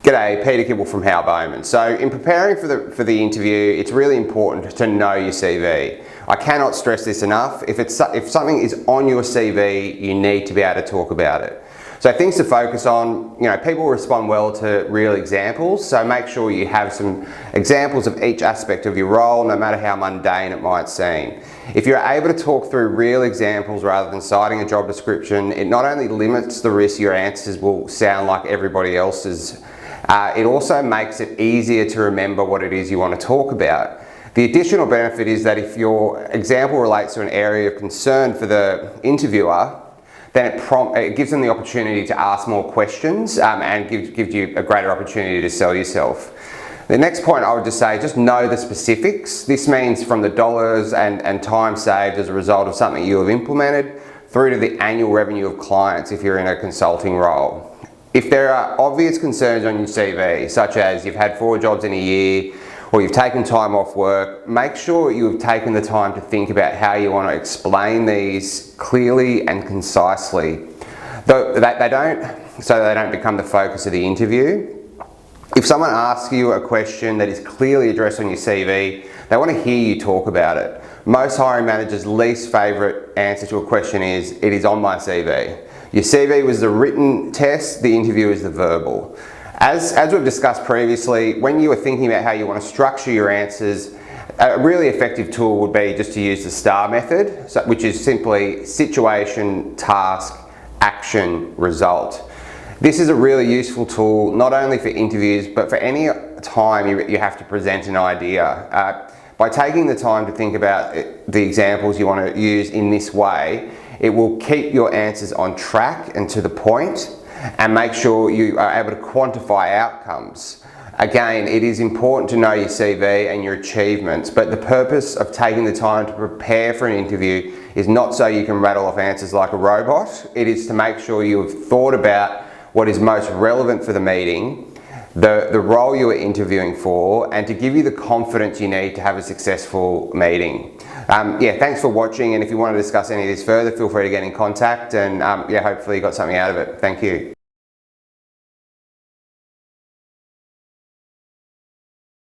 G'day, Peter Kibble from Howell Bowman. So in preparing for the interview, it's really important to know your CV. I cannot stress this enough. If something is on your CV, you need to be able to talk about it. So things to focus on, people respond well to real examples, so make sure you have some examples of each aspect of your role, no matter how mundane it might seem. If you're able to talk through real examples rather than citing a job description, it not only limits the risk your answers will sound like everybody else's, it also makes it easier to remember what it is you want to talk about. The additional benefit is that if your example relates to an area of concern for the interviewer, then it gives them the opportunity to ask more questions and gives you a greater opportunity to sell yourself. The next point I would just say, just know the specifics. This means from the dollars and time saved as a result of something you have implemented through to the annual revenue of clients if you're in a consulting role. If there are obvious concerns on your CV, such as you've had 4 jobs in a year, or you've taken time off work, make sure you have taken the time to think about how you want to explain these clearly and concisely, so they don't become the focus of the interview. If someone asks you a question that is clearly addressed on your CV, they want to hear you talk about it. Most hiring managers' least favourite answer to a question is, "It is on my CV." Your CV was the written test, the interview is the verbal. As we've discussed previously, when you are thinking about how you want to structure your answers, a really effective tool would be just to use the STAR method, which is simply situation, task, action, result. This is a really useful tool, not only for interviews, but for any time you have to present an idea. By taking the time to think about the examples you want to use in this way, it will keep your answers on track and to the point, and make sure you are able to quantify outcomes. Again, it is important to know your CV and your achievements, but the purpose of taking the time to prepare for an interview is not so you can rattle off answers like a robot. It is to make sure you have thought about what is most relevant for the meeting, the role you are interviewing for, and to give you the confidence you need to have a successful meeting. Thanks for watching, and if you want to discuss any of this further, feel free to get in contact, and hopefully you got something out of it. Thank you.